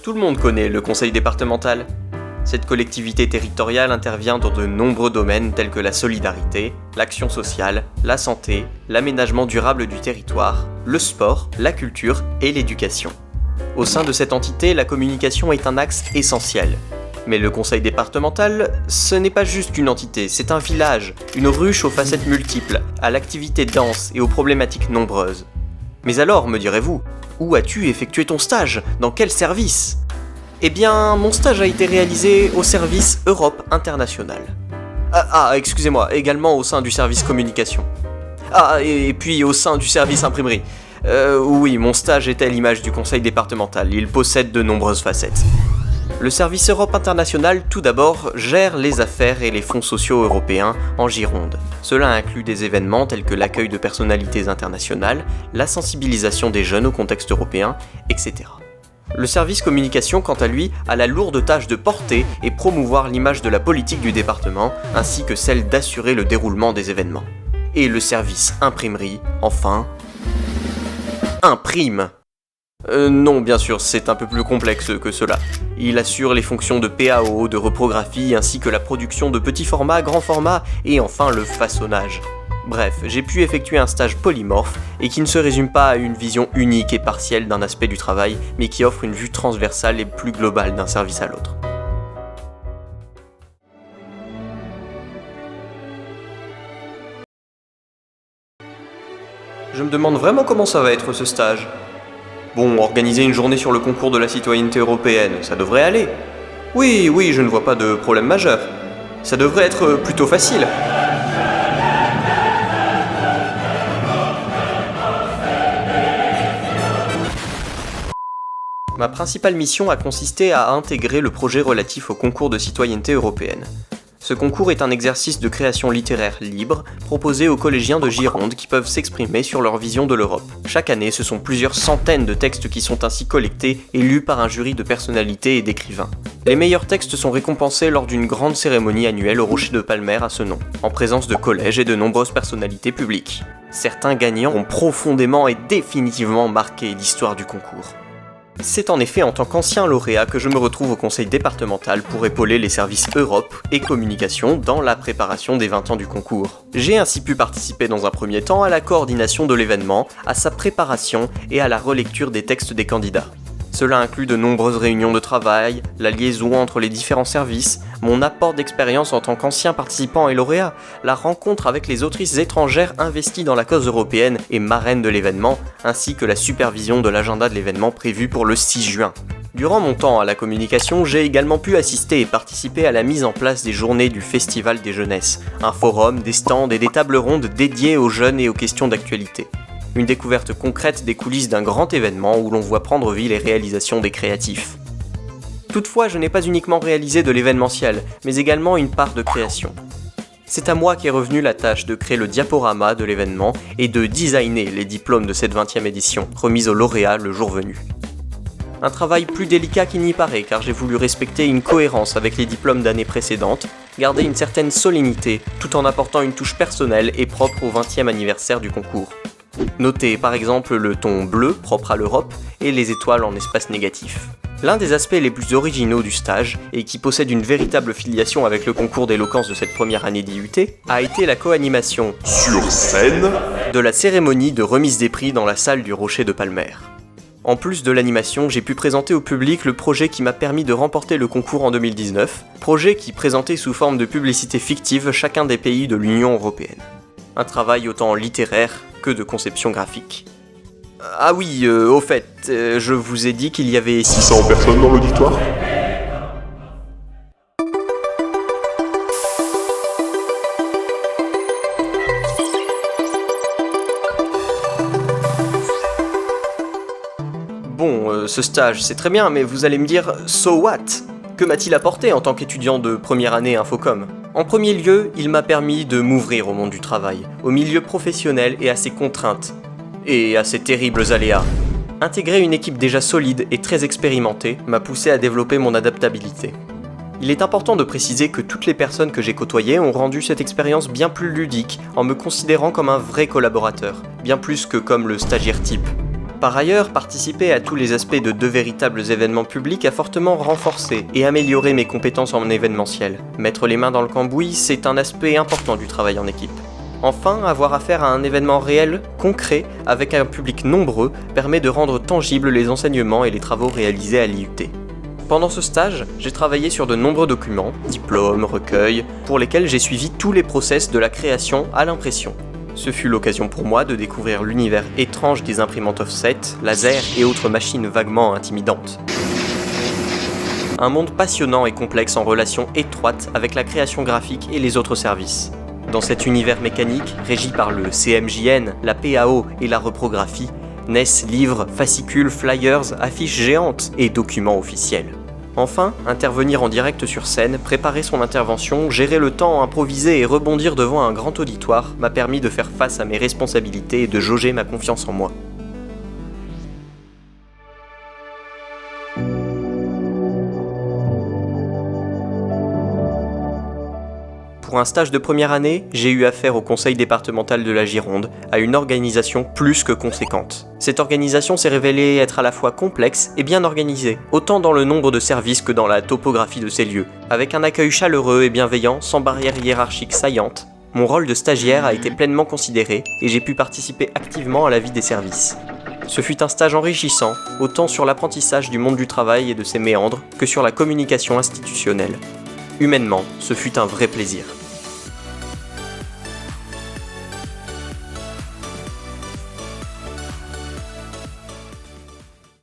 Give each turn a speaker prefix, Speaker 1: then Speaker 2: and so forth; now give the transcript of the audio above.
Speaker 1: Tout le monde connaît le conseil départemental. Cette collectivité territoriale intervient dans de nombreux domaines tels que la solidarité, l'action sociale, la santé, l'aménagement durable du territoire, le sport, la culture et l'éducation. Au sein de cette entité, la communication est un axe essentiel. Mais le conseil départemental, ce n'est pas juste une entité, c'est un village, une ruche aux facettes multiples, à l'activité dense et aux problématiques nombreuses. Mais alors, me direz-vous, où as-tu effectué ton stage ? Dans quel service ? Eh bien, mon stage a été réalisé au service Europe International. Excusez-moi, également au sein du service communication. Et puis au sein du service imprimerie. Oui, mon stage était à l'image du conseil départemental, il possède de nombreuses facettes. Le service Europe International, tout d'abord, gère les affaires et les fonds sociaux européens en Gironde. Cela inclut des événements tels que l'accueil de personnalités internationales, la sensibilisation des jeunes au contexte européen, etc. Le service communication, quant à lui, a la lourde tâche de porter et promouvoir l'image de la politique du département, ainsi que celle d'assurer le déroulement des événements. Et le service imprimerie, enfin, imprime. Non, bien sûr, c'est un peu plus complexe que cela. Il assure les fonctions de PAO, de reprographie, ainsi que la production de petits formats, grands formats, et enfin le façonnage. Bref, j'ai pu effectuer un stage polymorphe et qui ne se résume pas à une vision unique et partielle d'un aspect du travail, mais qui offre une vue transversale et plus globale d'un service à l'autre. Je me demande vraiment comment ça va être ce stage. Bon, organiser une journée sur le concours de la citoyenneté européenne, ça devrait aller. Oui, je ne vois pas de problème majeur. Ça devrait être plutôt facile. Ma principale mission a consisté à intégrer le projet relatif au concours de citoyenneté européenne. Ce concours est un exercice de création littéraire libre, proposé aux collégiens de Gironde qui peuvent s'exprimer sur leur vision de l'Europe. Chaque année, ce sont plusieurs centaines de textes qui sont ainsi collectés et lus par un jury de personnalités et d'écrivains. Les meilleurs textes sont récompensés lors d'une grande cérémonie annuelle au Rocher de Palmer à ce nom, en présence de collèges et de nombreuses personnalités publiques. Certains gagnants ont profondément et définitivement marqué l'histoire du concours. C'est en effet en tant qu'ancien lauréat que je me retrouve au conseil départemental pour épauler les services Europe et communication dans la préparation des 20 ans du concours. J'ai ainsi pu participer dans un premier temps à la coordination de l'événement, à sa préparation et à la relecture des textes des candidats. Cela inclut de nombreuses réunions de travail, la liaison entre les différents services, mon apport d'expérience en tant qu'ancien participant et lauréat, la rencontre avec les autrices étrangères investies dans la cause européenne et marraines de l'événement, ainsi que la supervision de l'agenda de l'événement prévu pour le 6 juin. Durant mon temps à la communication, j'ai également pu assister et participer à la mise en place des journées du Festival des Jeunesses, un forum, des stands et des tables rondes dédiées aux jeunes et aux questions d'actualité. Une découverte concrète des coulisses d'un grand événement où l'on voit prendre vie les réalisations des créatifs. Toutefois, je n'ai pas uniquement réalisé de l'événementiel, mais également une part de création. C'est à moi qu'est revenue la tâche de créer le diaporama de l'événement et de designer les diplômes de cette 20e édition, remise aux lauréats le jour venu. Un travail plus délicat qu'il n'y paraît, car j'ai voulu respecter une cohérence avec les diplômes d'années précédentes, garder une certaine solennité, tout en apportant une touche personnelle et propre au 20e anniversaire du concours. Notez par exemple le ton bleu propre à l'Europe et les étoiles en espace négatif. L'un des aspects les plus originaux du stage, et qui possède une véritable filiation avec le concours d'éloquence de cette première année d'IUT, a été la co-animation sur scène de la cérémonie de remise des prix dans la salle du Rocher de Palmer. En plus de l'animation, j'ai pu présenter au public le projet qui m'a permis de remporter le concours en 2019, projet qui présentait sous forme de publicité fictive chacun des pays de l'Union européenne. Un travail autant littéraire que de conception graphique. Au fait, je vous ai dit qu'il y avait
Speaker 2: 600 personnes dans l'auditoire ?
Speaker 1: Bon, ce stage, c'est très bien, mais vous allez me dire « So what ?» Que m'a-t-il apporté en tant qu'étudiant de première année Infocom ? En premier lieu, il m'a permis de m'ouvrir au monde du travail, au milieu professionnel et à ses contraintes, et à ses terribles aléas. Intégrer une équipe déjà solide et très expérimentée m'a poussé à développer mon adaptabilité. Il est important de préciser que toutes les personnes que j'ai côtoyées ont rendu cette expérience bien plus ludique en me considérant comme un vrai collaborateur, bien plus que comme le stagiaire type. Par ailleurs, participer à tous les aspects de 2 véritables événements publics a fortement renforcé et amélioré mes compétences en événementiel. Mettre les mains dans le cambouis, c'est un aspect important du travail en équipe. Enfin, avoir affaire à un événement réel, concret, avec un public nombreux, permet de rendre tangibles les enseignements et les travaux réalisés à l'IUT. Pendant ce stage, j'ai travaillé sur de nombreux documents, diplômes, recueils, pour lesquels j'ai suivi tous les process de la création à l'impression. Ce fut l'occasion pour moi de découvrir l'univers étrange des imprimantes offset, lasers et autres machines vaguement intimidantes. Un monde passionnant et complexe en relation étroite avec la création graphique et les autres services. Dans cet univers mécanique, régi par le CMJN, la PAO et la reprographie, naissent livres, fascicules, flyers, affiches géantes et documents officiels. Enfin, intervenir en direct sur scène, préparer son intervention, gérer le temps, improviser et rebondir devant un grand auditoire m'a permis de faire face à mes responsabilités et de jauger ma confiance en moi. Pour un stage de première année, j'ai eu affaire au conseil départemental de la Gironde, à une organisation plus que conséquente. Cette organisation s'est révélée être à la fois complexe et bien organisée, autant dans le nombre de services que dans la topographie de ses lieux. Avec un accueil chaleureux et bienveillant, sans barrière hiérarchique saillante, mon rôle de stagiaire a été pleinement considéré et j'ai pu participer activement à la vie des services. Ce fut un stage enrichissant, autant sur l'apprentissage du monde du travail et de ses méandres que sur la communication institutionnelle. Humainement, ce fut un vrai plaisir.